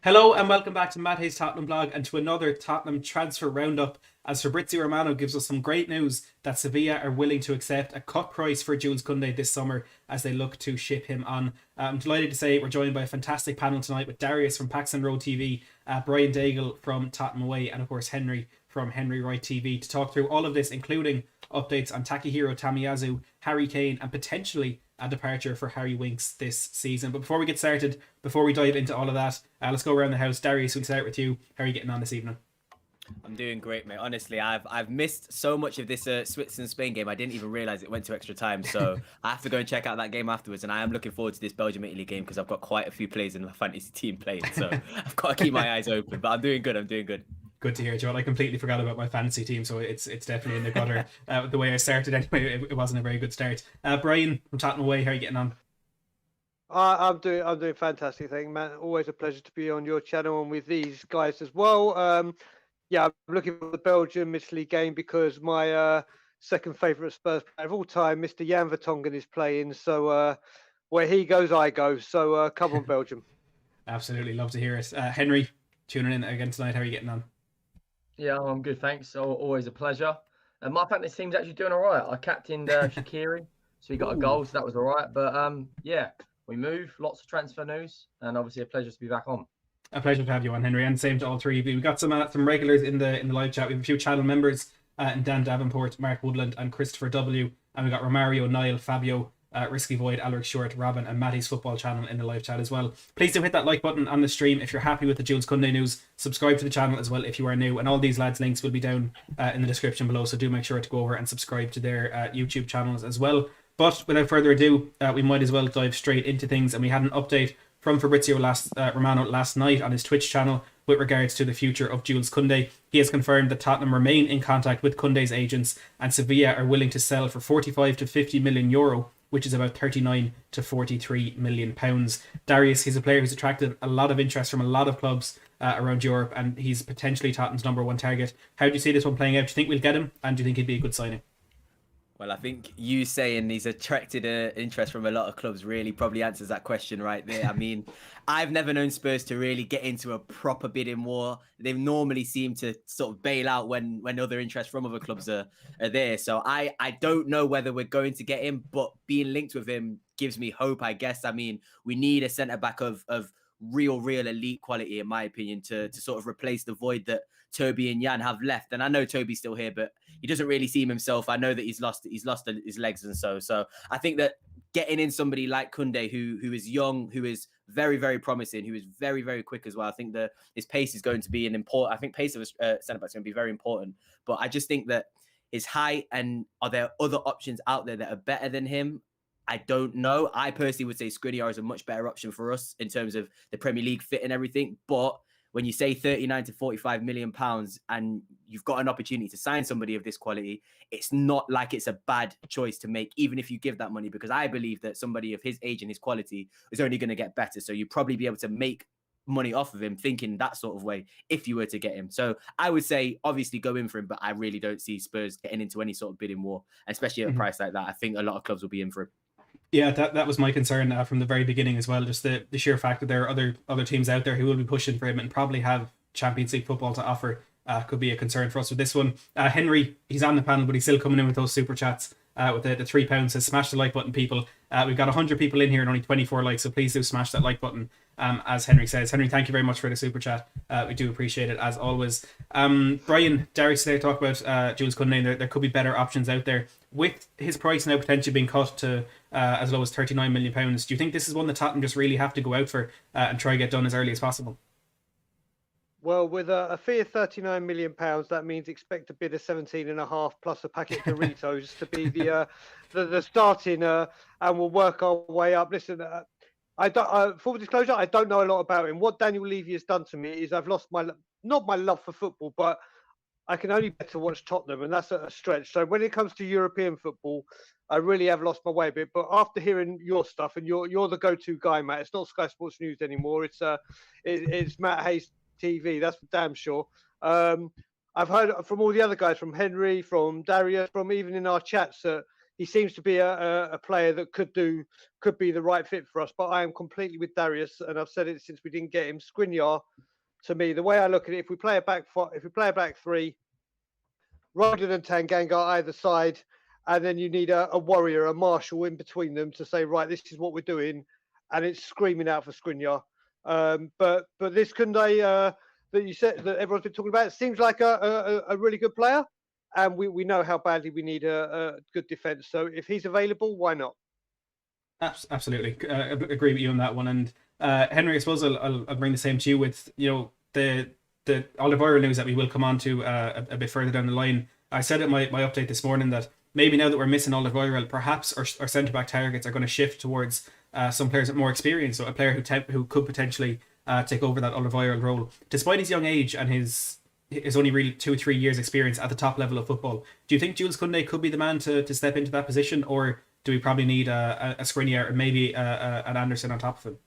Hello and welcome back to Matt Hayes' Tottenham Blog and to another Tottenham transfer roundup as Fabrizio Romano gives us some great news that Sevilla are willing to accept a cut price for Jules Kounde this summer as they look to ship him on. I'm delighted to say we're joined by a fantastic panel tonight with Darius from Paxton Road TV, Brian Daigle from Tottenham Away and of course Henry from Henry Wright TV to talk through all of this, including updates on Takehiro Tomiyasu, Harry Kane and potentially a departure for Harry Winks this season. But before we get started, before we dive into all of that, let's go around the house. Darius, we'll start with you. How are you getting on this evening? I'm doing great, mate. Honestly, I've missed so much of this Switzerland-Spain game. I didn't even realise it went to extra time. So I have to go and check out that game afterwards. And I am looking forward to this Belgium-Italy game because I've got quite a few players in my fantasy team playing. So I've got to keep my eyes open. But I'm doing good. I'm doing good. Good to hear, Joel. I completely forgot about my fantasy team, so it's definitely in the gutter. The way I started anyway, it wasn't a very good start. Brian from Tottenham Away, how are you getting on? I'm doing fantastic. Thank you, man. Always a pleasure to be on your channel and with these guys as well. Yeah, I'm looking for the Belgium-Italy game because my second favourite Spurs player of all time, Mr. Jan Vertonghen, is playing. So where he goes, I go. So come on, Belgium. Absolutely, love to hear it. Henry, tuning in again tonight. How are you getting on? Yeah, I'm good, thanks. Always a pleasure. And my fantasy team's actually doing all right. I captained Shaqiri, so he got a goal, so that was all right. But yeah, we move. Lots of transfer news, and obviously a pleasure to be back on. A pleasure to have you on, Henry, and same to all three of you. We got some regulars in the live chat. We have a few channel members, and Dan Davenport, Mark Woodland, and Christopher W. And we got Romario, Niall, Fabio, Risky Void, Alric Short, Robin, and Matty's football channel in the live chat as well. Please do hit that like button on the stream if you're happy with the Jules Kounde news. Subscribe to the channel as well if you are new, and all these lads' links will be down in the description below. So do make sure to go over and subscribe to their YouTube channels as well. But without further ado, we might as well dive straight into things. And we had an update from Fabrizio Romano last night on his Twitch channel with regards to the future of Jules Kounde. He has confirmed that Tottenham remain in contact with Kounde's agents and Sevilla are willing to sell for 45 to 50 million euro, which is about 39 to 43 million pounds. Darius, he's a player who's attracted a lot of interest from a lot of clubs around Europe, and he's potentially Tottenham's number one target. How do you see this one playing out? Do you think we'll get him, and do you think he'd be a good signing? Well, I think you saying he's attracted interest from a lot of clubs really probably answers that question right there. I mean, I've never known Spurs to really get into a proper bidding war. They normally seem to sort of bail out when other interest from other clubs are there. So I don't know whether we're going to get him, but being linked with him gives me hope, I guess. I mean, we need a centre-back of real elite quality, in my opinion, to sort of replace the void that Toby and Jan have left. And I know Toby's still here, but he doesn't really see himself. I know that he's lost his legs and so I think that getting in somebody like Kounde, who is young, who is very, very promising, who is very, very quick as well. I think that his pace is going to be I think pace of a centre-back is going to be very important. But I just think that his height, and are there other options out there that are better than him? I don't know. I personally would say Skriniar is a much better option for us in terms of the Premier League fit and everything. But when you say 39 to 45 million pounds and you've got an opportunity to sign somebody of this quality, it's not like it's a bad choice to make, even if you give that money, because I believe that somebody of his age and his quality is only going to get better. So you'd probably be able to make money off of him thinking that sort of way if you were to get him. So I would say obviously go in for him, but I really don't see Spurs getting into any sort of bidding war, especially at a price like that. I think a lot of clubs will be in for it. Yeah, that was my concern from the very beginning as well. Just the sheer fact that there are other teams out there who will be pushing for him and probably have Champions League football to offer could be a concern for us with this one. Henry, he's on the panel, but he's still coming in with those super chats with the £3. Says smash the like button, people. We've got 100 people in here and only 24 likes, so please do smash that like button. As Henry says, Henry, thank you very much for the super chat. We do appreciate it as always. Brian, Darius today talk about Jules Kounde. There could be better options out there with his price now potentially being cut to as low as £39 million. Do you think this is one that Tottenham just really have to go out for and try and get done as early as possible? Well, with a fee of £39 million, that means expect to bid a 17.5 plus a packet of Doritos to be the starting, and we'll work our way up. Listen, I don't. Full disclosure, I don't know a lot about him. What Daniel Levy has done to me is I've lost not my love for football, but I can only better watch Tottenham, and that's a stretch. So when it comes to European football, I really have lost my way a bit. But after hearing your stuff, and you're the go-to guy, Matt. It's not Sky Sports News anymore. It's Matt Hayes TV. That's for damn sure. I've heard from all the other guys, from Henry, from Darius, from even in our chats, that he seems to be a player that could be the right fit for us. But I am completely with Darius, and I've said it since we didn't get him. Skriniar, to me, the way I look at it, if we play a back three, Rugden and Tanganga either side, and then you need a warrior, a marshal in between them to say, right, this is what we're doing, and it's screaming out for Skriniar. But this Kounde that you said that everyone's been talking about, it seems like a really good player, and we know how badly we need a good defence. So if he's available, why not? Absolutely, agree with you on that one. And Henry, I suppose I'll bring the same to you with the Alderweireld news that we will come on to a bit further down the line. I said in my update this morning that maybe now that we're missing Alderweireld, perhaps our centre back targets are going to shift towards some players with more experience. So a player who could potentially take over that Alderweireld role, despite his young age and his only really 2-3 years experience at the top level of football. Do you think Jules Kounde could be the man to step into that position, or do we probably need a Skriniar and maybe an Anderson on top of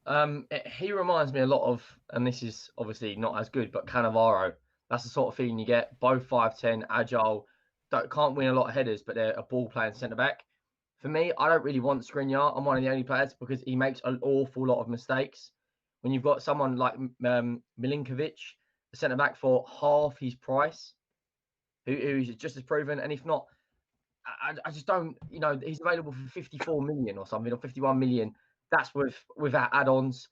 him? He reminds me a lot of, and this is obviously not as good, but Cannavaro. That's the sort of feeling you get. Both 5'10", agile, can't win a lot of headers, but they're a ball playing centre back. For me, I don't really want Skriniar. I'm one of the only players because he makes an awful lot of mistakes. When you've got someone like Milinkovic, the centre back for half his price, who's just as proven, and if not, I just don't. He's available for 54 million or something, or 51 million. That's without add-ons,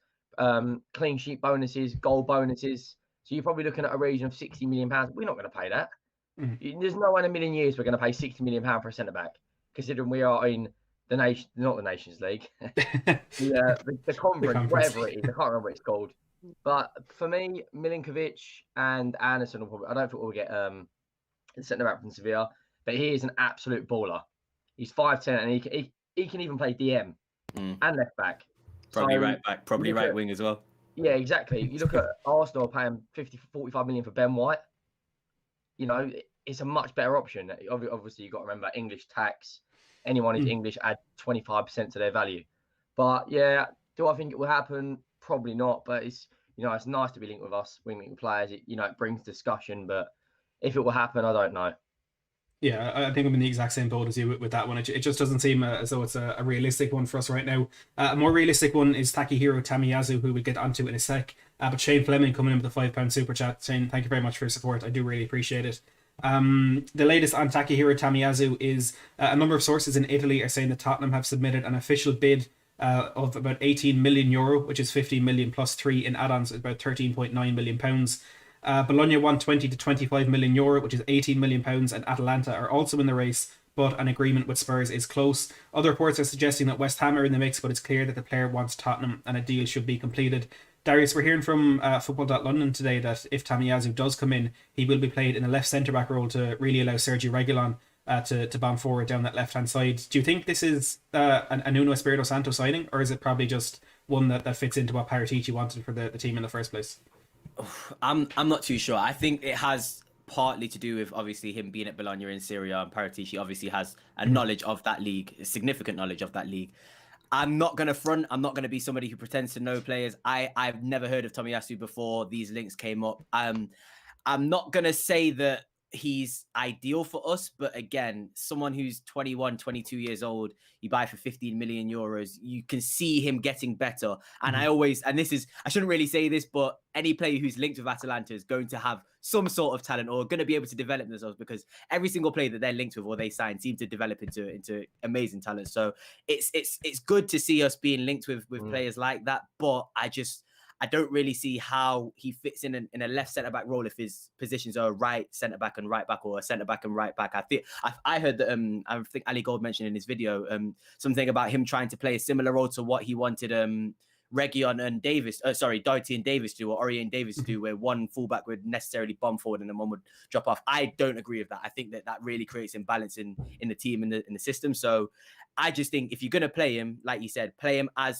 clean sheet bonuses, goal bonuses. So you're probably looking at a region of 60 million pounds. We're not going to pay that. There's no way in a million years we're going to pay 60 million pounds for a centre back, considering we are in not the Nations League, the conference, whatever it is. I can't remember what it's called. But for me, Milinkovic and Anderson will probably. I don't think we'll get the centre back from Sevilla, but he is an absolute baller. He's 5'10", and he can even play DM and left back. Probably right back, probably right wing as well. Yeah, exactly. You look at Arsenal paying 45 million for Ben White. It's a much better option. Obviously, you've got to remember English tax. Anyone who's English add 25% to their value. But yeah, do I think it will happen? Probably not. But it's it's nice to be linked with us, linked with players. It brings discussion. But if it will happen, I don't know. Yeah, I think I'm in the exact same boat as you with that one. It just doesn't seem as though it's a realistic one for us right now. A more realistic one is Takehiro Tomiyasu, who we'll get onto in a sec. But Shane Fleming coming in with a £5 super chat. Shane, thank you very much for your support. I do really appreciate it. The latest on Takehiro Tomiyasu is a number of sources in Italy are saying that Tottenham have submitted an official bid of about €18 million, which is 15 million plus 3 in add-ons, is about £13.9 million. Bologna won 20 to €25 million, which is £18 million, and Atalanta are also in the race, but an agreement with Spurs is close. Other reports are suggesting that West Ham are in the mix, but it's clear that the player wants Tottenham and a deal should be completed. Darius, we're hearing from Football.London today that if Tomiyasu does come in, he will be played in a left centre-back role to really allow Sergio Reguilon to bomb forward down that left-hand side. Do you think this is a Nuno Espirito Santo signing, or is it probably just one that fits into what Paratici wanted for the team in the first place? I'm not too sure. I think it has partly to do with obviously him being at Bologna in Syria, and Paratici obviously has a knowledge of that league, a significant knowledge of that league. I'm not going to front. I'm not going to be somebody who pretends to know players. I've never heard of Tomiyasu before these links came up. I'm not going to say that he's ideal for us, but again, someone who's 21, 22 years old, you buy for 15 million euros, you can see him getting better. And I shouldn't really say this, but any player who's linked with Atalanta is going to have some sort of talent or going to be able to develop themselves, because every single player that they're linked with or they sign seem to develop into amazing talent. So it's good to see us being linked with players like that, but I don't really see how he fits in a left centre-back role if his positions are right centre-back and right back, or a centre-back and right back. I heard that I think Ali Gold mentioned in his video something about him trying to play a similar role to what he wanted Reguilon and Doherty and Davis to do, or Aurier and Davis to do, where one fullback would necessarily bomb forward and then one would drop off. I don't agree with that. I think that really creates imbalance in the team, in the system. So I just think if you're going to play him, like you said,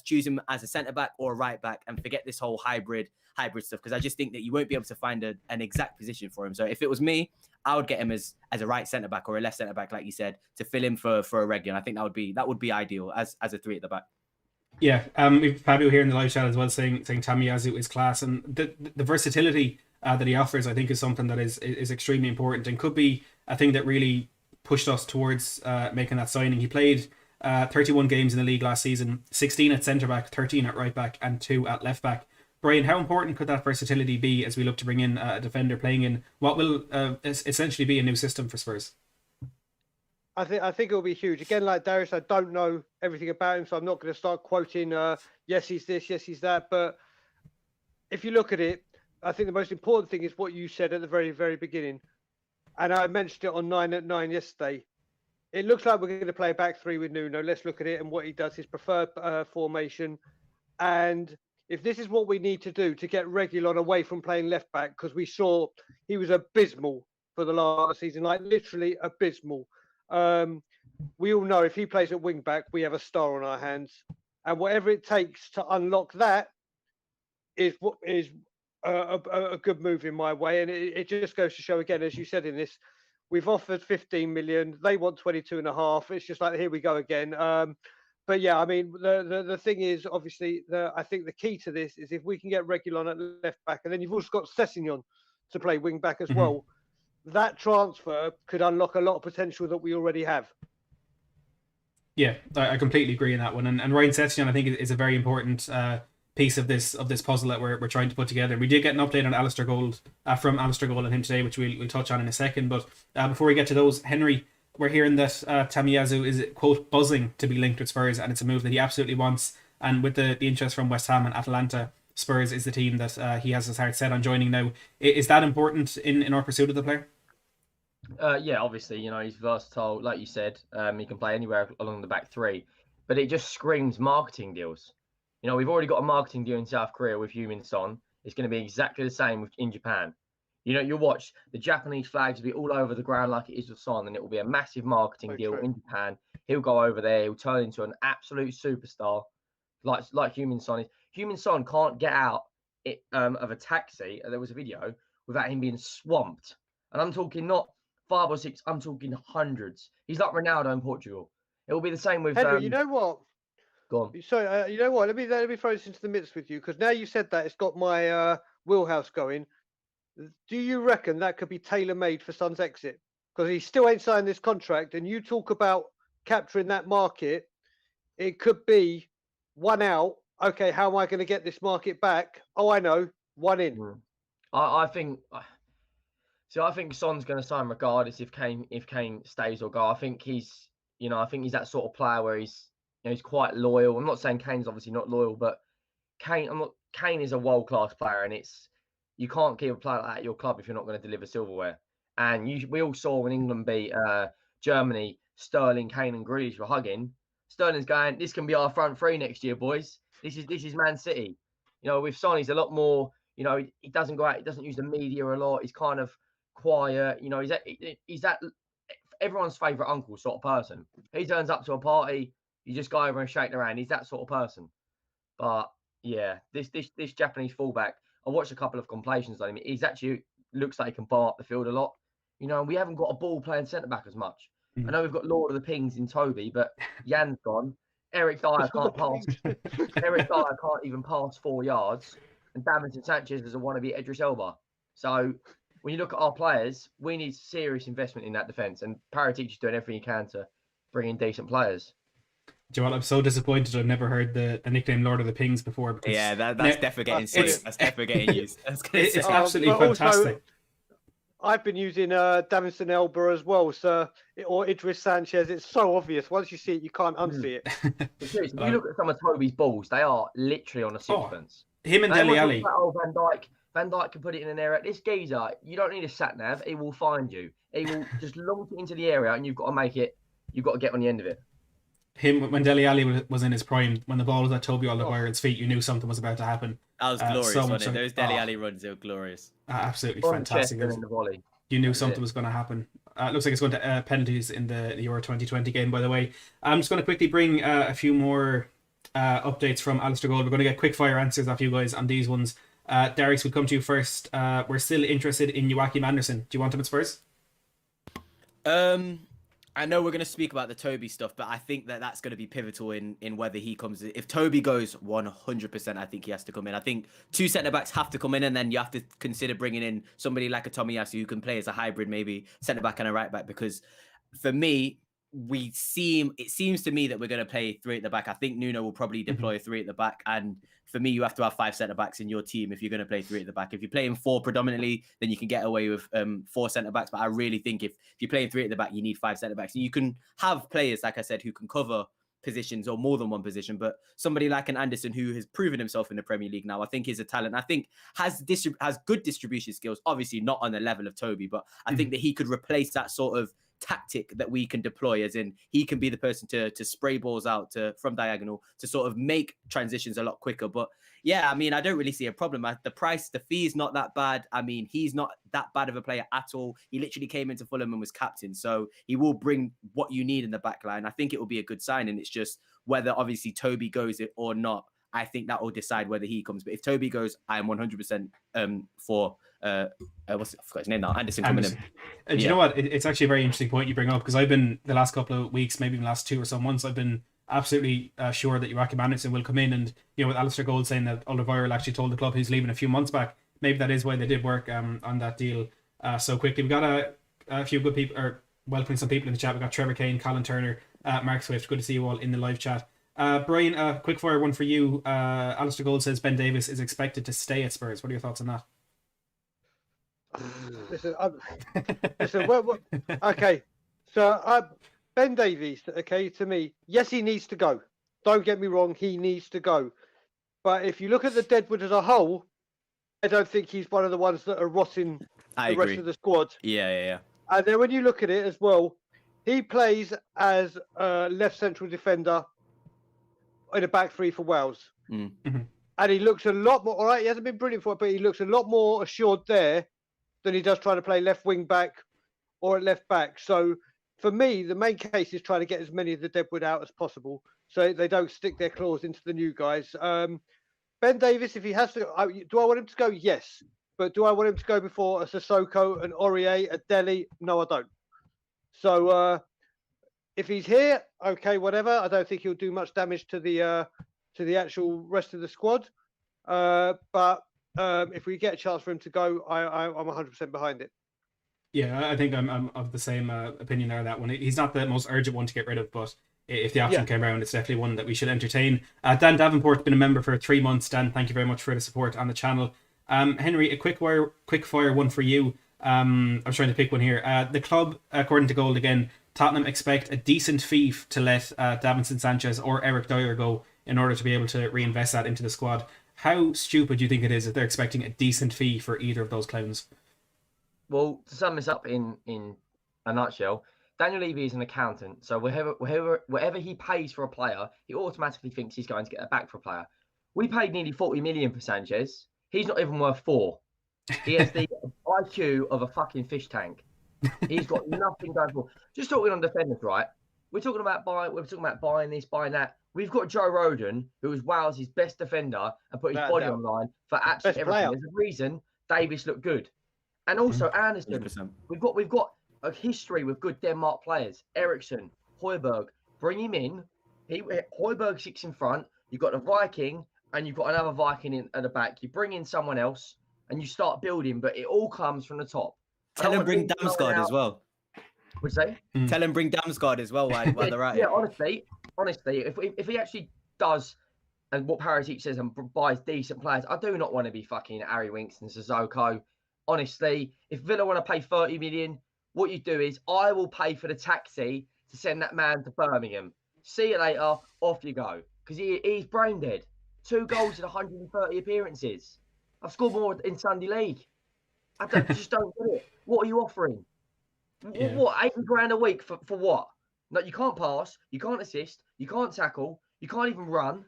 choose him as a centre-back or a right-back, and forget this whole hybrid stuff, because I just think that you won't be able to find an exact position for him. So if it was me, I would get him as a right centre-back or a left centre-back, like you said, to fill in for a Reguilon. I think that would be ideal as a three at the back. Yeah, we've Fabio here in the live chat as well saying Tomiyasu is class, and the versatility that he offers, I think, is something that is extremely important and could be a thing that really pushed us towards making that signing. He played 31 games in the league last season, 16 at centre back, 13 at right back, and 2 at left back. Brian, how important could that versatility be as we look to bring in a defender playing in what will essentially be a new system for Spurs? I think it'll be huge. Again, like Darius, I don't know everything about him, so I'm not going to start quoting, yes, he's this, yes, he's that. But if you look at it, I think the most important thing is what you said at the very, very beginning. And I mentioned it on 9 at 9 yesterday. It looks like we're going to play a back three with Nuno. Let's look at it and what he does, his preferred formation. And if this is what we need to do to get Reguilon away from playing left back, because we saw he was abysmal for the last season, like literally abysmal. We all know if he plays at wing back, we have a star on our hands. And whatever it takes to unlock that is what is a good move in my way. And it just goes to show again, as you said in this, we've offered 15 million. They want 22.5. It's just like, here we go again. But yeah, I mean, the thing is, obviously, I think the key to this is if we can get Reguilon at left back, and then you've also got Sessegnon to play wing back as well. That transfer could unlock a lot of potential that we already have. Yeah, I completely agree on that one. And Ryan Sessegnon, I think, is a very important piece of this puzzle that we're trying to put together. We did get an update on Alistair Gold from Alistair Gold and him today, which we'll touch on in a second. But before we get to those, Henry, we're hearing that Tomiyasu is, quote, buzzing to be linked with Spurs, and it's a move that he absolutely wants. And with the interest from West Ham and Atalanta, Spurs is the team that he has his heart set on joining now. Is that important in our pursuit of the player? Yeah, obviously, he's versatile. Like you said, he can play anywhere along the back three. But it just screams marketing deals. We've already got a marketing deal in South Korea with Heung-min Son. It's going to be exactly the same in Japan. You'll watch the Japanese flags will be all over the ground like it is with Son, and it will be a massive marketing deal in Japan. He'll go over there. He'll turn into an absolute superstar, like Heung-min Son is. Heung-min Son can't get out of a taxi. There was a video without him being swamped, and I'm talking not 5 or 6. I'm talking hundreds. He's like Ronaldo in Portugal. It will be the same with. Henry, you know what? Go on. So you know what? Let me throw this into the mix with you, because now you said that, it's got my wheelhouse going. Do you reckon that could be tailor-made for Son's exit? Because he still ain't signed this contract, and you talk about capturing that market. It could be one out. Okay, how am I going to get this market back? Oh, I know, one in. I think. I think Son's going to sign regardless if Kane stays or go. I think he's that sort of player where he's quite loyal. I'm not saying Kane's obviously not loyal, but Kane is a world-class player, and you can't keep a player like that at your club if you're not going to deliver silverware. And we all saw when England beat Germany, Sterling, Kane, and Grealish were hugging. Sterling's going, "This can be our front three next year, boys. This is Man City." With Son, he's a lot more. He doesn't go out. He doesn't use the media a lot. He's kind of quiet. He's that everyone's favourite uncle sort of person. He turns up to a party, you just go over and shake their hand. He's that sort of person. But yeah, this Japanese fullback, I watched a couple of compilations on him. He's actually looks like he can bar up the field a lot. We haven't got a ball playing centre back as much. I know we've got Lord of the Pings in Toby, but Jan's gone. Eric Dyer can't pass. Eric Dyer can't even pass 4 yards, and Davinson Sanchez is a wannabe Idris Elba. So when you look at our players, we need serious investment in that defence, and Paratici is doing everything he can to bring in decent players. Do you know what? I'm so disappointed I've never heard the nickname Lord of the Pings before. Yeah, that's definitely getting used. That's definitely getting used. It's absolutely fantastic. I've been using Davinson Elba as well, sir, or Idris Sanchez. It's so obvious. Once you see it, you can't unsee it. If you look at some of Toby's balls, they are literally on a sixpence. Him and Dele Alli. Van Dijk can put it in an area. This geezer, you don't need a sat nav. He will find you. He will just launch it into the area, and you've got to make it. You've got to get on the end of it. Him, when Dele Alli was in his prime, when the ball was at Toby Alderweireld's feet, you knew something was about to happen. That was glorious, wasn't it? Those Dele Alli runs, they were glorious. Absolutely fantastic. In the volley. You knew something was going to happen. Looks like it's going to penalties in the Euro 2020 game, by the way. I'm just going to quickly bring a few more updates from Alistair Gold. We're going to get quick fire answers off you guys on these ones. Darius, we'll come to you first. We're still interested in Joachim Andersen. Do you want him at Spurs? I know we're going to speak about the Toby stuff, but I think that's going to be pivotal in whether he comes. If Toby goes 100%, I think he has to come in. I think 2 centre-backs have to come in, and then you have to consider bringing in somebody like a Tomiyasu who can play as a hybrid, maybe centre-back and a right-back, because for me, it seems to me that we're going to play 3 at the back. I think Nuno will probably deploy 3 at the back. And for me, you have to have 5 centre backs in your team if you're going to play 3 at the back. If you're playing 4 predominantly, then you can get away with 4 centre backs. But I really think if you're playing 3 at the back, you need 5 centre backs. And you can have players, like I said, who can cover positions or more than one position. But somebody like an Anderson, who has proven himself in the Premier League now, I think is a talent. I think has good distribution skills. Obviously not on the level of Toby, but I think that he could replace that sort of tactic that we can deploy, as in he can be the person to spray balls out from diagonal to sort of make transitions a lot quicker. But yeah, I mean, I don't really see a problem. The fee is not that bad. I mean, he's not that bad of a player at all. He literally came into Fulham and was captain, so he will bring what you need in the back line. I think it will be a good sign, and it's just whether obviously Toby goes it or not. I think that will decide whether he comes. But if Toby goes, I am 100% for I forgot his name now, Anderson coming in. And you know what? It's actually a very interesting point you bring up, because I've been the last couple of weeks, maybe the last 2 or so months, I've been absolutely sure that Joachim Anderson will come in. And with Alistair Gold saying that Alderweireld actually told the club he's leaving a few months back, maybe that is why they did work on that deal so quickly. We got a few good people, or welcoming some people in the chat. We got Trevor Kane, Colin Turner, Mark Swift. Good to see you all in the live chat. Brian, quick fire one for you. Alistair Gold says Ben Davies is expected to stay at Spurs. What are your thoughts on that? Listen, okay. So Ben Davies, okay, to me, yes, he needs to go. Don't get me wrong, he needs to go. But if you look at the Deadwood as a whole, I don't think he's one of the ones that are rotting the rest of the squad. Yeah. And then when you look at it as well, he plays as a left central defender in a back 3 for Wales. Mm-hmm. And he looks a lot more, all right, he hasn't been brilliant for it, but he looks a lot more assured there than he does trying to play left wing back or at left back. So for me, the main case is trying to get as many of the Deadwood out as possible so they don't stick their claws into the new guys. Ben Davies, if he has to, do I want him to go? Yes. But do I want him to go before a Sissoko, an Aurier, a Dele? No, I don't. So if he's here, okay, whatever. I don't think he'll do much damage to the actual rest of the squad. But if we get a chance for him to go, I'm 100% behind it. Yeah, I think I'm of the same opinion there on that one. He's not the most urgent one to get rid of, but if the option came around, it's definitely one that we should entertain. Dan Davenport's been a member for 3 months. Dan, thank you very much for the support on the channel. Henry, a quick fire one for you. I was trying to pick one here. The club, according to Gold again, Tottenham expect a decent fee to let Davinson Sanchez or Eric Dyer go in order to be able to reinvest that into the squad. How stupid do you think it is if they're expecting a decent fee for either of those clowns? Well, to sum this up in a nutshell, Daniel Levy is an accountant, so whatever he pays for a player, he automatically thinks he's going to get it back for a player. We paid nearly 40 million for Sanchez. He's not even worth 4. He has the IQ of a fucking fish tank. He's got nothing going for. Just talking on defenders, right? We're talking about buying this, buying that. We've got Joe Rodon, who is Wales' best defender, and put his body on the line for absolutely everything. There's a reason Davies looked good. And also Anderson. 100%. We've got a history with good Denmark players. Eriksson, Højbjerg. Bring him in. Højbjerg sits in front. You've got the Viking, and you've got another Viking at the back. You bring in someone else, and you start building, but it all comes from the top. Tell him bring Damsgaard as well. Would you say? Tell him bring Damsgaard as well while they're at it. Yeah, honestly, if he actually does, and what Paratici says, and buys decent players, I do not want to be fucking Harry Winks and Sissoko. Honestly, if Villa want to pay 30 million, what you do is I will pay for the taxi to send that man to Birmingham. See you later, off you go. Because he's brain dead. 2 goals in 130 appearances. I've scored more in Sunday League. Just don't get it. What are you offering? Yeah. What, 80 grand a week for what? No, you can't pass, you can't assist, you can't tackle, you can't even run.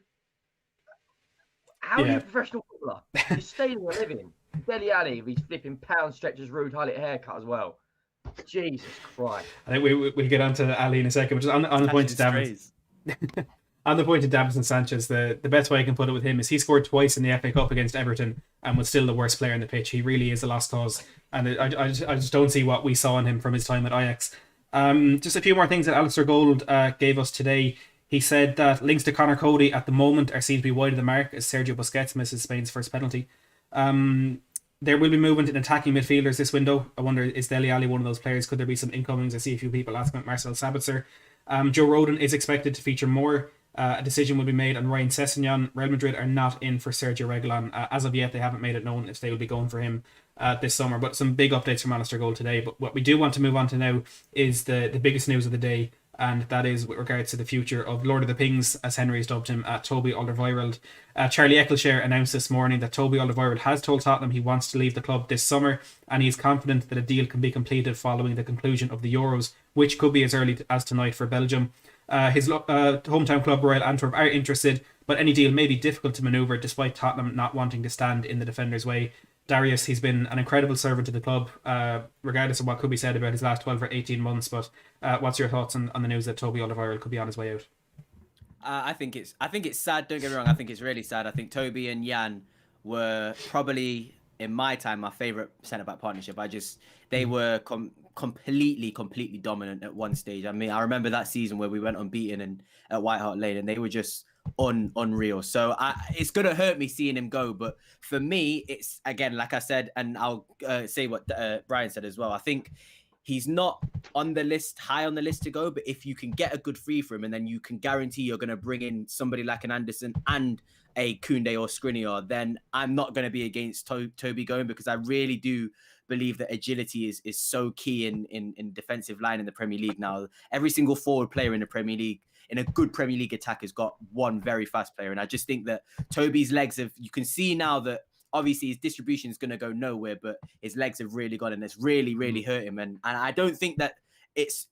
How are you a professional footballer? You're stealing a living. Dele Alli with his flipping pound stretchers, rude Hullet haircut as well. Jesus Christ. I think we'll get on to Ali in a second, but just on the point of Davinson. On the point of Davinson Sanchez, the best way I can put it with him is he scored twice in the FA Cup against Everton and was still the worst player on the pitch. He really is a lost cause. And I just don't see what we saw in him from his time at Ajax. Just a few more things that Alistair Gold gave us today. He said that links to Conor Cody at the moment are seen to be wide of the mark as Sergio Busquets misses Spain's first penalty. there will be movement in attacking midfielders this window. I wonder, is Dele Alli one of those players? Could there be some incomings? I see a few people asking about Marcel Sabitzer. Joe Rodon is expected to feature more. A decision will be made on Ryan Sessegnon. Real Madrid are not in for Sergio Reguilon. As of yet, they haven't made it known if they will be going for him this summer. But some big updates from Alistair Gold today. But what we do want to move on to now is the biggest news of the day, and that is with regards to the future of Lord of the Pings, as Henry has dubbed him, Toby Alderweireld. Charlie Eccleshare announced this morning that Toby Alderweireld has told Tottenham he wants to leave the club this summer, and he is confident that a deal can be completed following the conclusion of the Euros, which could be as early as tonight for Belgium. His hometown club Royal Antwerp are interested, but any deal may be difficult to manoeuvre despite Tottenham not wanting to stand in the defender's way. Darius, he's been an incredible servant to the club, regardless of what could be said about his last 12 or 18 months. But what's your thoughts on the news that Toby Alderweireld could be on his way out? I think it's sad. Don't get me wrong. I think it's really sad. I think Toby and Jan were probably, in my time, my favourite centre-back partnership. They were completely dominant at one stage. I mean, I remember that season where we went unbeaten at White Hart Lane, and they were just unreal. So it's gonna hurt me seeing him go. But for me, it's, again, like I said, and I'll say what Brian said as well. I think he's not on the list, high on the list to go, but if you can get a good free for him, and then you can guarantee you're going to bring in somebody like an Anderson and a Kounde or Skriniar, then I'm not going to be against Toby going, because I really do believe that agility is so key in defensive line in the Premier League now. Every single forward player in the Premier League, in a good Premier League attack, has got one very fast player. And I just think that Toby's legs you can see now that obviously his distribution is going to go nowhere, but his legs have really gone, and it's really hurt him. And I don't think that it's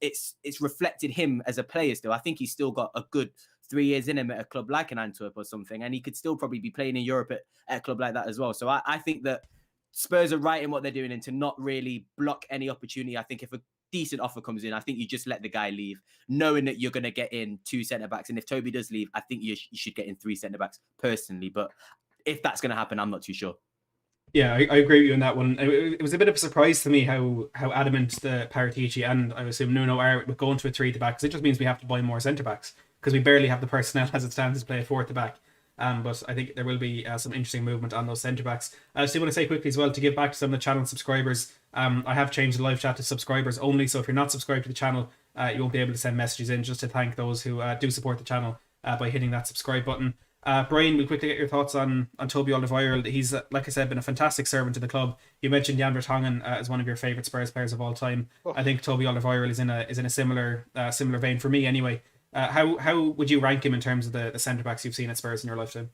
reflected him as a player still. I think he's still got a good 3 years in him at a club like an Antwerp or something, and he could still probably be playing in Europe at a club like that as well. So I think that Spurs are right in what they're doing, and to not really block any opportunity. I think if a decent offer comes in, I think you just let the guy leave, knowing that you're going to get in 2 centre-backs. And if Toby does leave, I think you should get in 3 centre-backs personally. But if that's going to happen, I'm not too sure. Yeah, I agree with you on that one. It was a bit of a surprise to me how adamant the Paratici and I assume Nuno are with going to a 3 at the back, because it just means we have to buy more centre-backs, because we barely have the personnel as it stands to play a 4 at the back. But I think there will be some interesting movement on those centre-backs. I still want to say quickly as well, to give back to some of the channel subscribers, I have changed the live chat to subscribers only, so if you're not subscribed to the channel, you won't be able to send messages in, just to thank those who do support the channel by hitting that subscribe button. Brian, we'll quickly get your thoughts on Toby Alderweireld. He's, like I said, been a fantastic servant to the club. You mentioned Jan Vertonghen as one of your favourite Spurs players of all time. I think Toby Alderweireld is in a similar vein for me anyway. How would you rank him in terms of the centre-backs you've seen at Spurs in your lifetime?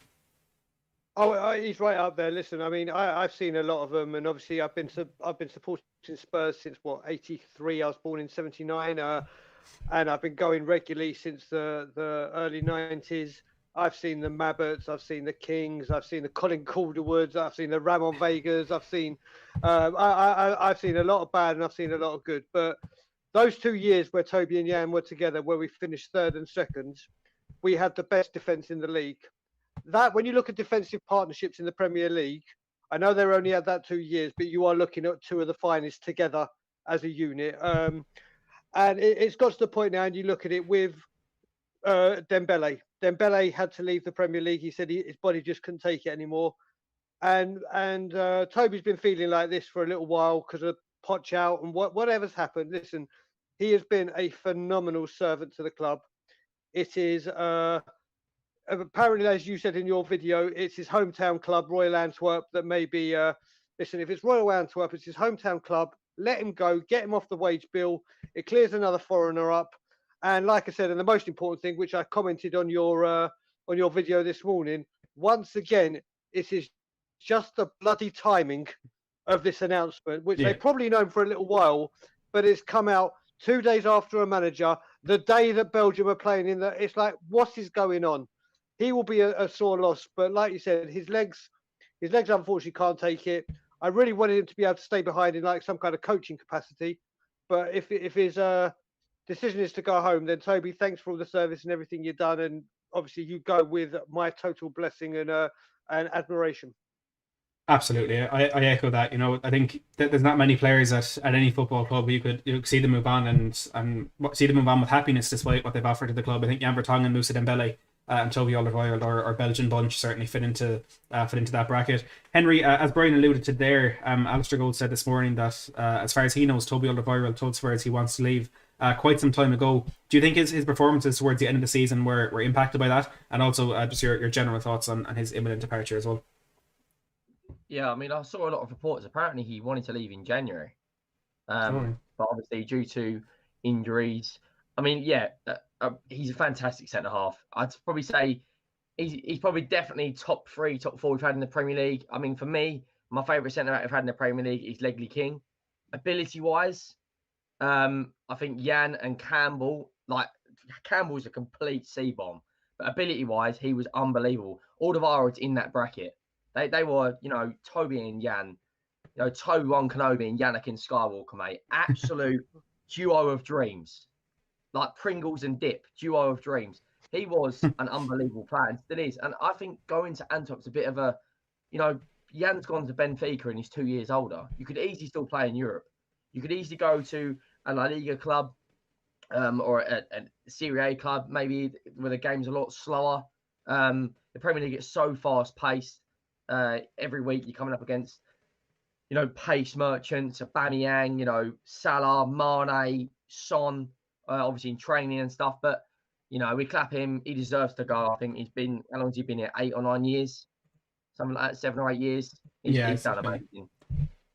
He's right up there. Listen, I mean, I've seen a lot of them, and obviously I've been supporting Spurs since '83. I was born in '79, and I've been going regularly since the early '90s. I've seen the Mabberts, I've seen the Kings, I've seen the Colin Calderwoods, I've seen the Ramon Vegas, I've seen I've seen a lot of bad and I've seen a lot of good. But those 2 years where Toby and Jan were together, where we finished 3rd and 2nd, we had the best defence in the league. That, when you look at defensive partnerships in the Premier League, I know they're only at that 2 years, but you are looking at 2 of the finest together as a unit. And it's got to the point now, and you look at it with Dembele. Dembele had to leave the Premier League. He said his body just couldn't take it anymore. And Toby's been feeling like this for a little while because of Poch out and whatever's happened. Listen, he has been a phenomenal servant to the club. It is apparently, as you said in your video, it's his hometown club, Royal Antwerp, that maybe listen, if it's Royal Antwerp, it's his hometown club. Let him go, get him off the wage bill. It clears another foreigner up. And like I said, and the most important thing, which I commented on your video this morning, once again, it is just the bloody timing of this announcement, which they've probably known for a little while, but it's come out 2 days after a manager, the day that Belgium are playing in the. It's like, what is going on? He will be a sore loss, but like you said, his legs unfortunately can't take it. I really wanted him to be able to stay behind in like some kind of coaching capacity, but if his decision is to go home, then Toby, thanks for all the service and everything you've done, and obviously you go with my total blessing and admiration. Absolutely, I echo that. You know, I think that there's not many players at any football club you could see them move on and see them move on with happiness despite what they've offered to the club. I think Jan Vertonghen and Moussa Dembele and Toby Alderweireld or Belgian bunch certainly fit into that bracket. Henry, as Brian alluded to there, Alistair Gold said this morning that as far as he knows, Toby Alderweireld told Spurs he wants to leave quite some time ago. Do you think his performances towards the end of the season were impacted by that? And also just your general thoughts on his imminent departure as well. Yeah, I mean, I saw a lot of reports. Apparently, he wanted to leave in January, but obviously due to injuries. I mean, yeah, he's a fantastic centre half. I'd probably say he's probably definitely top 3, top 4 we've had in the Premier League. I mean, for me, my favourite centre back I've had in the Premier League is Ledley King. Ability wise, I think Jan and Campbell, Campbell's a complete C-bomb, but ability wise, he was unbelievable. Alderweireld in that bracket. They were, Toby and Jan, Toby-Wan Kenobi and Anakin Skywalker, mate. Absolute duo of dreams. Like Pringles and dip, duo of dreams. He was an unbelievable player and still is. And I think going to Antwerp's a bit of a, Jan's gone to Benfica and he's 2 years older. You could easily still play in Europe. You could easily go to a La Liga club or a Serie A club, maybe where the game's a lot slower. The Premier League is so fast-paced. Every week you're coming up against, pace merchants, Aubameyang, Salah, Mane, Son, obviously in training and stuff. But, we clap him. He deserves to go. I think how long has he been here? 8 or 9 years? Something like that, 7 or 8 years. He's done amazing.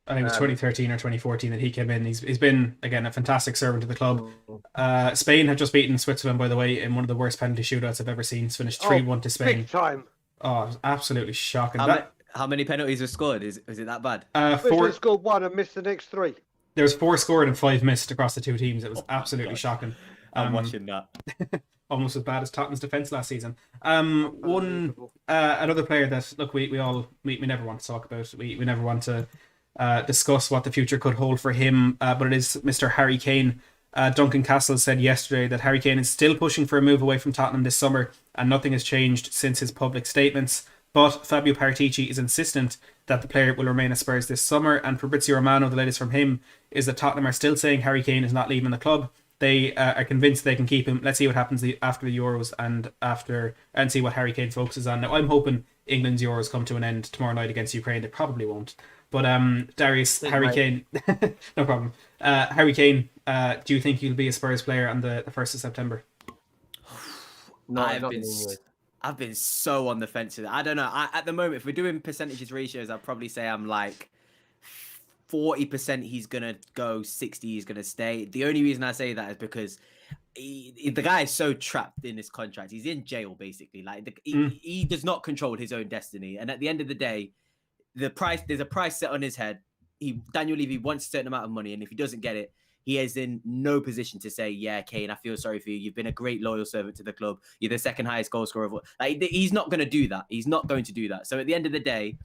I think it was 2013 or 2014 that he came in. He's been, again, a fantastic servant to the club. Spain have just beaten Switzerland, by the way, in one of the worst penalty shootouts I've ever seen. It's finished 3-1 to Spain. Big time. Oh, it was absolutely shocking. How many penalties were scored? Is it that bad? 4 scored 1 and missed the next 3. There was 4 scored and 5 missed across the two teams. It was absolutely shocking. I'm watching that. Almost as bad as Tottenham's defence last season. Another player that we never want to talk about. We never want to discuss what the future could hold for him. But it is Mr. Harry Kane. Duncan Castle said yesterday that Harry Kane is still pushing for a move away from Tottenham this summer, and nothing has changed since his public statements. But Fabio Paratici is insistent that the player will remain at Spurs this summer, and Fabrizio Romano, the latest from him, is that Tottenham are still saying Harry Kane is not leaving the club. They are convinced they can keep him. Let's see what happens after the Euros and see what Harry Kane focuses on. Now, I'm hoping England's Euros come to an end tomorrow night against Ukraine. They probably won't. But Darius, Harry Kane, no problem. Harry Kane, do you think he'll be a Spurs player on the 1st of September? No, I've been so on the fence with it. I don't know. At the moment, if we're doing percentages ratios, I'd probably say I'm like 40% he's going to go, 60 he's going to stay. The only reason I say that is because the guy is so trapped in his contract. He's in jail, basically. Like he does not control his own destiny. And at the end of the day, there's a price set on his head. Daniel Levy wants a certain amount of money, and if he doesn't get it, he is in no position to say, yeah, Kane, I feel sorry for you. You've been a great loyal servant to the club. You're the second highest goal scorer. He's not going to do that. He's not going to do that. So at the end of the day,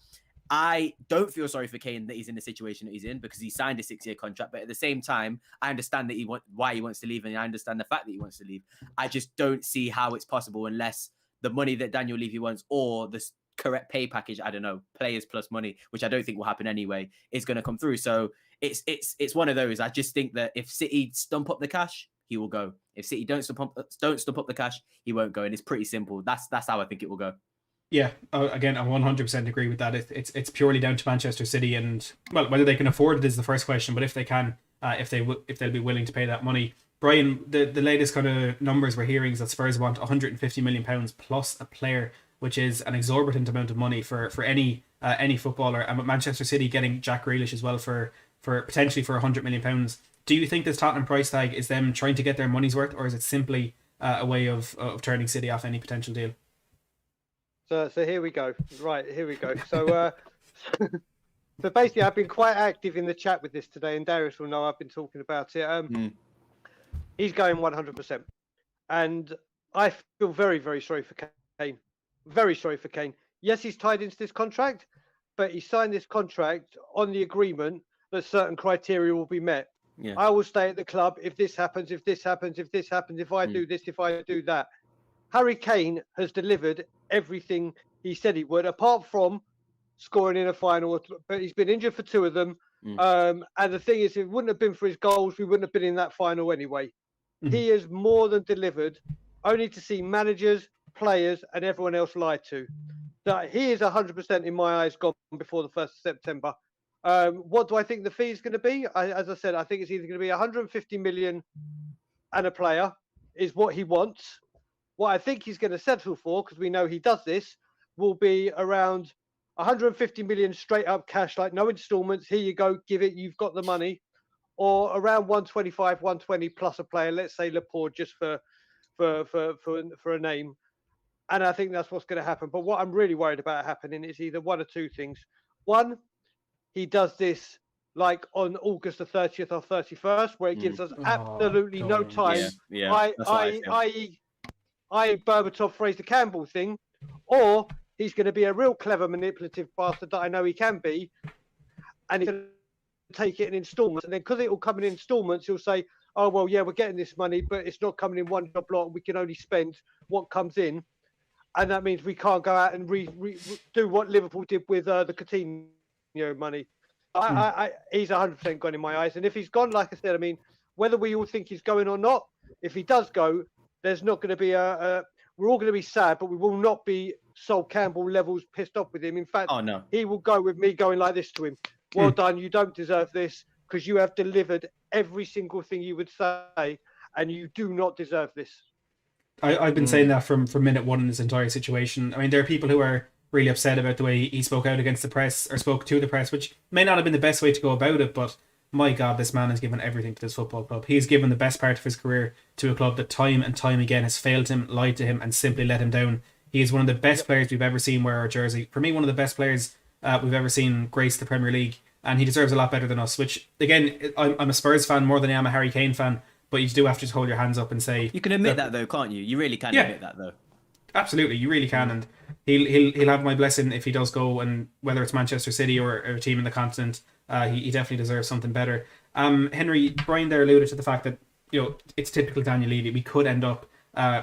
I don't feel sorry for Kane that he's in the situation that he's in, because he signed a 6-year contract. But at the same time, I understand that why he wants to leave, and I understand the fact that he wants to leave. I just don't see how it's possible unless the money that Daniel Levy wants, or the correct pay package, I don't know, players plus money, which I don't think will happen anyway, is going to come through. So it's one of those. I just think that if City stump up the cash, he will go. If City don't stump up the cash, he won't go. And it's pretty simple. That's how I think it will go. Yeah, again, I 100% agree with that. It's purely down to Manchester City, and well, whether they can afford it is the first question. But if they can, if they'll be willing to pay that money. Brian, the latest kind of numbers we're hearing is that Spurs want £150 million plus a player, which is an exorbitant amount of money for any footballer. And with Manchester City getting Jack Grealish as well for potentially for £100 million. Do you think this Tottenham price tag is them trying to get their money's worth, or is it simply a way of turning City off any potential deal? So here we go. Right, here we go. So so basically, I've been quite active in the chat with this today, and Darius will know I've been talking about it. He's going 100%, and I feel very, very sorry for Kane. Very sorry for Kane. Yes, he's tied into this contract, but he signed this contract on the agreement that certain criteria will be met. Yeah. I will stay at the club if this happens, if this happens, if this happens, if I do this, if I do that. Harry Kane has delivered everything he said he would, apart from scoring in a final, but he's been injured for 2 of them. And the thing is, if it wouldn't have been for his goals, we wouldn't have been in that final anyway. He has more than delivered, only to see managers players, and everyone else lied to. That he is 100% in my eyes gone before the 1st of September. What do I think the fee is going to be? As I said, I think it's either going to be 150 million and a player is what he wants. What I think he's going to settle for, because we know he does this, will be around 150 million straight up cash, like no installments. Here you go, give it. You've got the money, or around 125, 120 plus a player. Let's say Laporte, just for a name. And I think that's what's going to happen. But what I'm really worried about happening is either one or two things. One, he does this like on August the 30th or 31st, where it gives us absolutely no time. I.e. Berbatov, Fraser Campbell thing, or he's going to be a real clever, manipulative bastard that I know he can be, and he's going to take it in installments. And then because it will come in installments, he'll say, oh, well, yeah, we're getting this money, but it's not coming in one block. We can only spend what comes in. And that means we can't go out and do what Liverpool did with the Coutinho money. He's 100% gone in my eyes. And if he's gone, like I said, I mean, whether we all think he's going or not, if he does go, there's not going to be we're all going to be sad, but we will not be Sol Campbell levels pissed off with him. In fact, he will go with me going like this to him. Well done. You don't deserve this because you have delivered every single thing you would say, and you do not deserve this. I've been saying that from minute one in this entire situation. I mean, there are people who are really upset about the way he spoke out against the press or spoke to the press, which may not have been the best way to go about it, but my God, this man has given everything to this football club. He's given the best part of his career to a club that time and time again has failed him, lied to him, and simply let him down. He is one of the best players we've ever seen wear our jersey. For me, one of the best players we've ever seen grace the Premier League, and he deserves a lot better than us, which, again, I'm a Spurs fan more than I am a Harry Kane fan, but you do have to just hold your hands up and say... You can admit that though, can't you? You really can admit that though. Absolutely, you really can, and he'll have my blessing if he does go, and whether it's Manchester City or a team in the continent, he definitely deserves something better. Henry, Brian there alluded to the fact that, you know, it's typical Daniel Levy. We could end up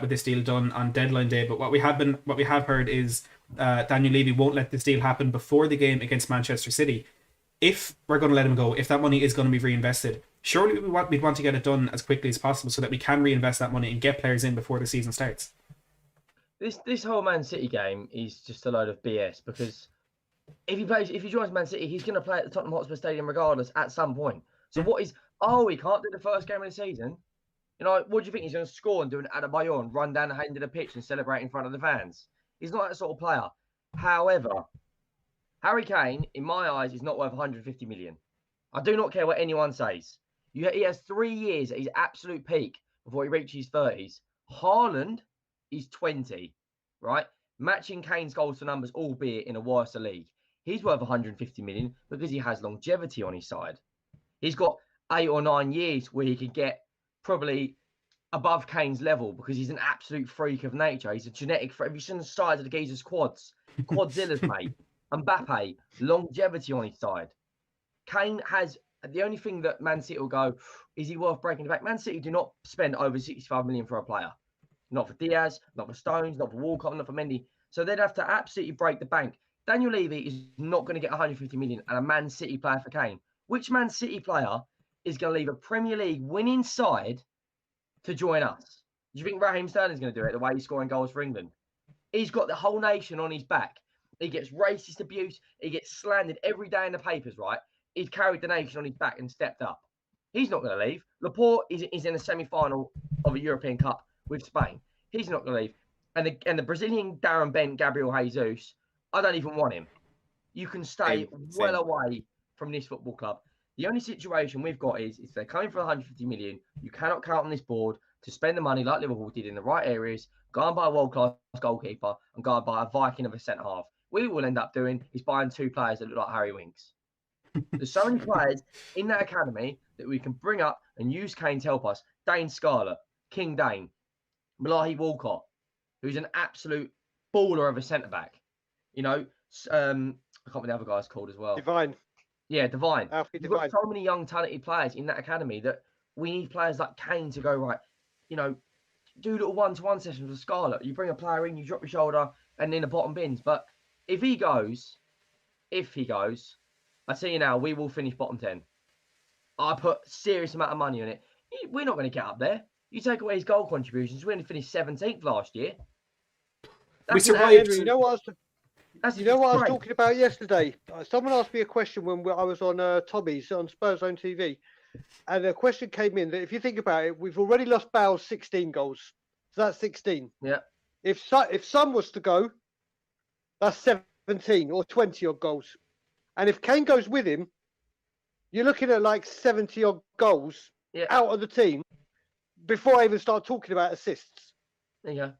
with this deal done on deadline day, but what we have heard is Daniel Levy won't let this deal happen before the game against Manchester City. If we're going to let him go, if that money is going to be reinvested, surely we'd want to get it done as quickly as possible so that we can reinvest that money and get players in before the season starts. This whole Man City game is just a load of BS, because if he joins Man City, he's going to play at the Tottenham Hotspur Stadium regardless at some point. So what is? Oh, he can't do the first game of the season. You know, what do you think he's going to score and do an Adebayor and run down the end of the pitch and celebrate in front of the fans? He's not that sort of player. However, Harry Kane, in my eyes, is not worth 150 million. I do not care what anyone says. He has 3 years at his absolute peak before he reaches his 30s. Haaland is 20, right? Matching Kane's goals to numbers, albeit in a worse league. He's worth 150 million because he has longevity on his side. He's got 8 or 9 years where he could get probably above Kane's level because he's an absolute freak of nature. He's a genetic freak. Have you seen the size of the geezer's quads? Quadzillas, mate. Mbappe, longevity on his side. Kane has the only thing that Man City will go, is he worth breaking the back? Man City do not spend over 65 million for a player. Not for Diaz, not for Stones, not for Walcott, not for Mendy. So they'd have to absolutely break the bank. Daniel Levy is not going to get 150 million and a Man City player for Kane. Which Man City player is going to leave a Premier League winning side to join us? Do you think Raheem Sterling's going to do it the way he's scoring goals for England? He's got the whole nation on his back. He gets racist abuse. He gets slandered every day in the papers, right? He's carried the nation on his back and stepped up. He's not going to leave. Laporte is in a semi-final of a European Cup with Spain. He's not going to leave. And the Brazilian Darren Bent, Gabriel Jesus, I don't even want him. You can stay well away from this football club. The only situation we've got is if they're coming for 150 million, you cannot count on this board to spend the money like Liverpool did in the right areas, go and buy a world-class goalkeeper and go and buy a Viking of a centre-half. We will end up doing is buying 2 players that look like Harry Winks. There's so many players in that academy that we can bring up and use Kane to help us. Dane Scarlett, King Dane, Malahi Walcott, who's an absolute baller of a centre-back. You know, I can't remember the other guy's called as well. Divine. Yeah, Divine. Alfie We've Divine. got so many young, talented players in that academy that we need players like Kane to go, right, you know, do little one-to-one sessions with Scarlett. You bring a player in, you drop your shoulder, and in the bottom bins. But if he goes, I tell you now, we will finish bottom 10. I put a serious amount of money on it. We're not going to get up there. You take away his goal contributions, we only finished 17th last year. We That's an survived. Henry, you know what I was great. talking about yesterday? Someone asked me a question when I was on Tommy's on Spurs Zone TV, and a question came in that if you think about it, we've already lost Bale's 16 goals, so that's 16. Yeah. If Son was to go, that's 17 or 20 odd goals, and if Kane goes with him, you're looking at like 70 odd goals out of the team before I even start talking about assists. There you go.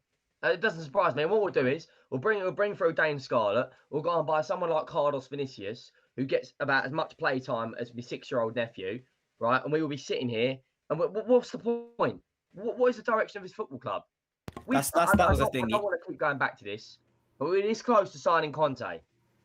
It doesn't surprise me. And what we'll do is we'll bring through Dame Scarlett. We'll go and buy someone like Carlos Vinicius, who gets about as much play time as my 6-year-old nephew, right? And we will be sitting here. And what's the point? What is the direction of this football club? That was the thing. I don't want to keep going back to this, but we're this close to signing Conte.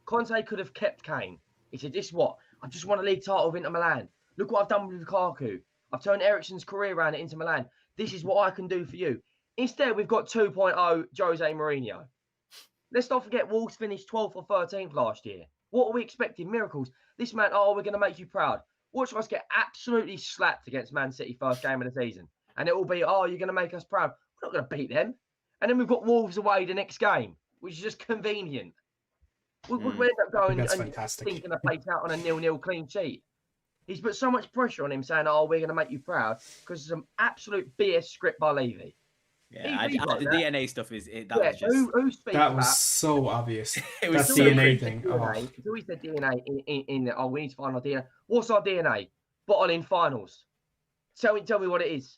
Conte could have kept Kane. He said, "This is what I just want a league title with Inter Milan. Look what I've done with Lukaku. I've turned Eriksen's career around at Inter Milan. This is what I can do for you." Instead, we've got 2.0 Jose Mourinho. Let's not forget Wolves finished 12th or 13th last year. What are we expecting? Miracles. This man, we're going to make you proud. Watch us get absolutely slapped against Man City first game of the season. And it will be, you're going to make us proud. We're not going to beat them. And then we've got Wolves away the next game, which is just convenient. We'll end up going and thinking of place out on a 0-0 clean sheet. He's put so much pressure on him saying, we're going to make you proud, because it's some absolute BS script by Levy. Yeah, the DNA stuff was just... Who that was so obvious. It was that so DNA thing. So we said DNA in we need to find our DNA. What's our DNA? Bottling finals. Tell me what it is.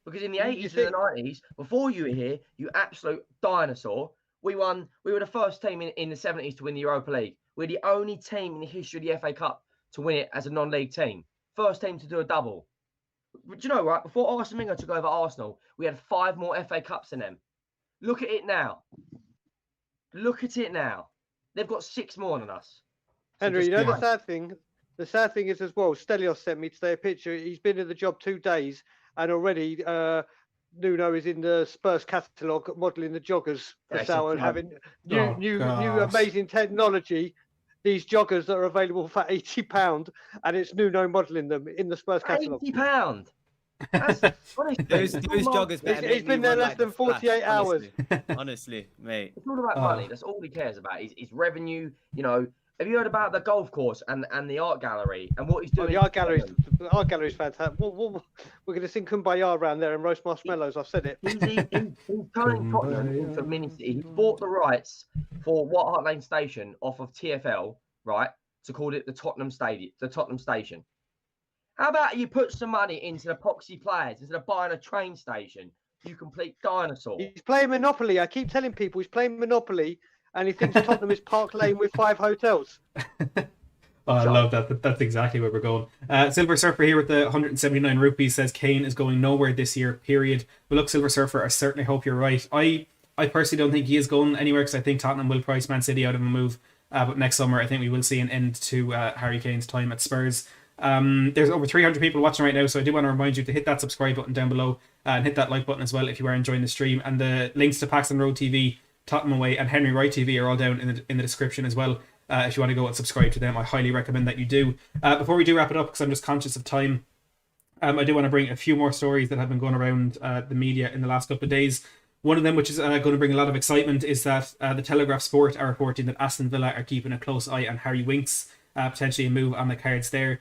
Because in the 80s and the 90s, before you were here, you absolute dinosaur, we were the first team in the 70s to win the Europa League. We're the only team in the history of the FA Cup to win it as a non-league team. First team to do a double. But you know, right, before Arsene Wenger took over Arsenal, we had 5 more FA Cups than them. Look at it now. They've got 6 more than us. Henry, you know the sad thing? The sad thing is as well, Stelios sent me today a picture. He's been in the job 2 days, and already Nuno is in the Spurs catalogue modelling the joggers for sale and having new amazing technology. These joggers that are available for £80, and it's Nuno modelling them in the Spurs catalogue. £80. Those joggers. He's been there less than 48 hours. Honestly, mate. It's all about money. That's all he cares about. Is revenue. You know, have you heard about the golf course and the art gallery and what he's doing? The art gallery is fantastic. We're going to sing Kumbaya around there and roast marshmallows. I've said it. He's turning Tottenham into a mini city. He bought the rights for White Hart Lane Station off of TFL, right, to call it the Tottenham Station. How about you put some money into the epoxy players instead of buying a train station? You complete dinosaur. He's playing Monopoly. I keep telling people he's playing Monopoly, and he thinks Tottenham is Park Lane with 5 hotels. I love that. That's exactly where we're going. Silver Surfer here with the 179 rupees says Kane is going nowhere this year, period. But look, Silver Surfer, I certainly hope you're right. I personally don't think he is going anywhere, because I think Tottenham will price Man City out of a move. But next summer, I think we will see an end to Harry Kane's time at Spurs. There's over 300 people watching right now, so I do want to remind you to hit that subscribe button down below and hit that like button as well if you are enjoying the stream. And the links to Paxton Road TV, Tottenham Away, and Henry Wright TV are all down in the description as well. If you want to go and subscribe to them, I highly recommend that you do. Before we do wrap it up, because I'm just conscious of time, I do want to bring a few more stories that have been going around the media in the last couple of days. One of them, which is going to bring a lot of excitement, is that the Telegraph Sport are reporting that Aston Villa are keeping a close eye on Harry Winks, potentially a move on the cards there.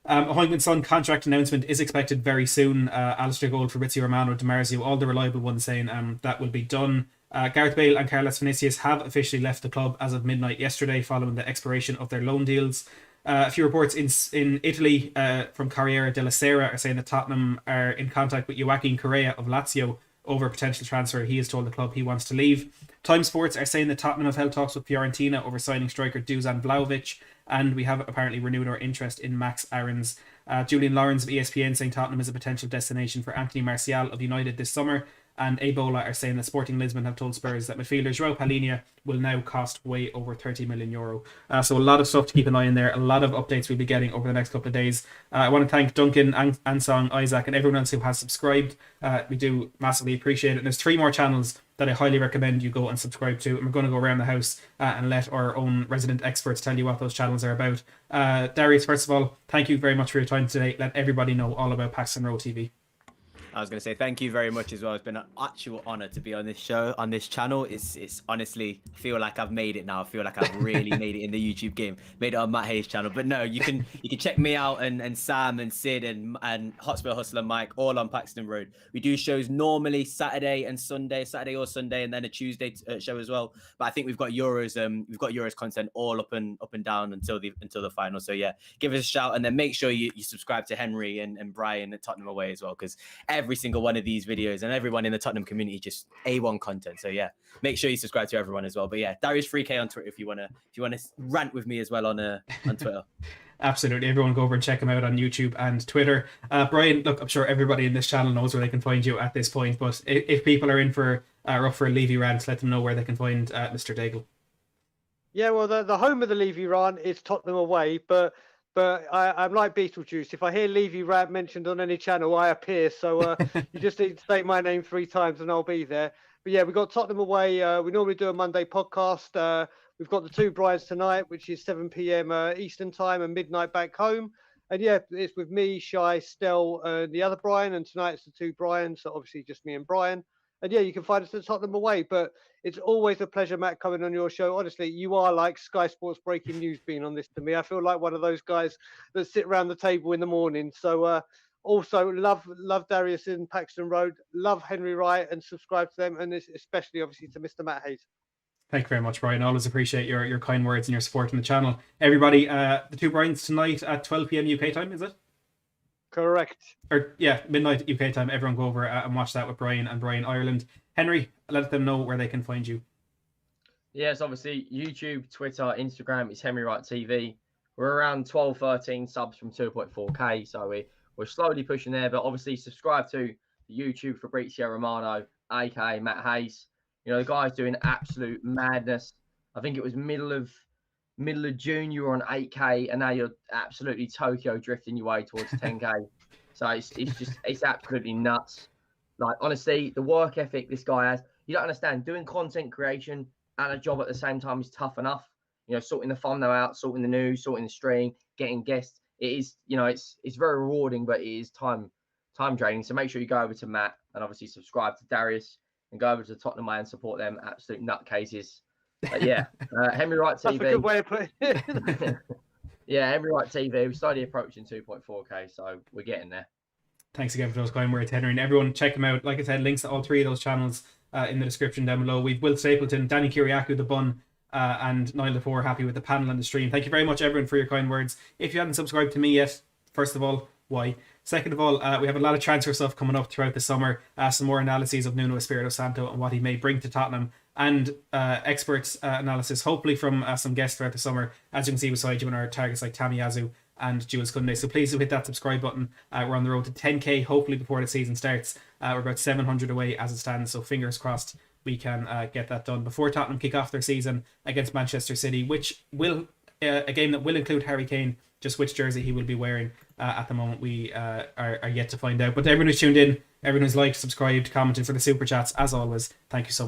A Heung-min Son contract announcement is expected very soon. Alistair Gold, Fabrizio Romano, DiMarzio, all the reliable ones saying that will be done. Gareth Bale and Carlos Vinicius have officially left the club as of midnight yesterday following the expiration of their loan deals. A few reports in Italy from Corriere della Sera are saying that Tottenham are in contact with Joaquin Correa of Lazio over a potential transfer. He has told the club he wants to leave. Time Sports are saying that Tottenham have held talks with Fiorentina over signing striker Dusan Vlahovic, and we have apparently renewed our interest in Max Aarons. Julian Lawrence of ESPN saying Tottenham is a potential destination for Anthony Martial of United this summer. And Ebola are saying that Sporting Lisbon have told Spurs that midfielder João Palhinha will now cost way over €30 million. So a lot of stuff to keep an eye on there. A lot of updates we'll be getting over the next couple of days. I want to thank Duncan, Ansong, Isaac, and everyone else who has subscribed. We do massively appreciate it. And there's 3 more channels that I highly recommend you go and subscribe to. And we're going to go around the house and let our own resident experts tell you what those channels are about. Darius, first of all, thank you very much for your time today. Let everybody know all about Paxton Row TV. I was going to say thank you very much as well. It's been an actual honor to be on this show, on this channel. It's honestly, I feel like I've made it now. I feel like I've really made it in the YouTube game, made it on Matt Hayes' channel. But no, you can check me out and Sam and Sid and Hotspur Hustler Mike all on Paxton Road. We do shows normally Saturday or Sunday, and then a Tuesday show as well. But I think we've got Euros content all up and down until the final. So yeah, give us a shout, and then make sure you subscribe to Henry and Brian at Tottenham Away as well, because every single one of these videos and everyone in the Tottenham community just A1 content. So yeah, make sure you subscribe to everyone as well. But yeah, Darius 3K on Twitter if you wanna rant with me as well on Twitter. Absolutely, everyone go over and check him out on YouTube and Twitter. Brian, look, I'm sure everybody in this channel knows where they can find you at this point, but if people are in for up for a Levy rant, let them know where they can find Mr. Daigle. Yeah, well, the home of the Levy rant is Tottenham Away, but I'm like Beetlejuice. If I hear Levy rant mentioned on any channel, I appear. So you just need to say my name 3 times and I'll be there. But yeah, we've got Tottenham Away. We normally do a Monday podcast. We've got the 2 Bryans tonight, which is 7 p.m. Eastern time and midnight back home. And yeah, it's with me, Shy, Stel, and the other Brian. And tonight it's the 2 Bryans, so obviously just me and Brian. And yeah, you can find us at Tottenham Away. But it's always a pleasure, Matt, coming on your show. Honestly, you are like Sky Sports breaking news being on this to me. I feel like one of those guys that sit around the table in the morning. So also love Darius in Paxton Road, love Henry Wright, and subscribe to them, and especially obviously to Mr. Matt Hayes. Thank you very much, Brian. I always appreciate your kind words and your support on the channel. Everybody, the 2 Bryans tonight at 12 p.m. UK time, is it? Correct. Or yeah, midnight UK time. Everyone go over and watch that with Brian and Brian Ireland. Henry, let them know where they can find you. Yes, obviously YouTube, Twitter, Instagram. It's Henry Wright TV. We're around 12, 13 subs from 2.4k, so we're slowly pushing there. But obviously subscribe to YouTube Fabrizio Romano, aka Matt Hayes. You know, the guy's doing absolute madness. I think it was middle of June you were on 8k, and now you're absolutely Tokyo drifting your way towards 10k. So it's absolutely nuts. Like, honestly, the work ethic this guy has, you don't understand. Doing content creation and a job at the same time is tough enough. You know, sorting the thumbnail out, sorting the news, sorting the stream, getting guests. It is, you know, it's very rewarding, but it is time draining. So make sure you go over to Matt and obviously subscribe to Darius and go over to Tottenham Way and support them. Absolute nutcases. But yeah, Henry Wright TV. That's a good way of putting it. Yeah, Henry Wright TV. We're slowly approaching 2.4k, so we're getting there. Thanks again for those kind words, Henry. And everyone, check them out. Like I said, links to all 3 of those channels in the description down below. We've Will Stapleton, Danny Kiriakou, The Bun, and Niall Lepore happy with the panel and the stream. Thank you very much, everyone, for your kind words. If you haven't subscribed to me yet, first of all, why? Second of all, we have a lot of transfer stuff coming up throughout the summer. Some more analyses of Nuno Espirito Santo and what he may bring to Tottenham, and experts analysis, hopefully from some guests throughout the summer, as you can see beside you in our targets like Tomiyasu and Jules Kounde. So please do hit that subscribe button. We're on the road to 10k, hopefully before the season starts. We're about 700 away as it stands, so fingers crossed we can get that done before Tottenham kick off their season against Manchester City, which will a game that will include Harry Kane. Just which jersey he will be wearing at the moment, we are yet to find out. But to everyone who's tuned in, everyone who's liked, subscribed, commented for the super chats, as always, thank you so much.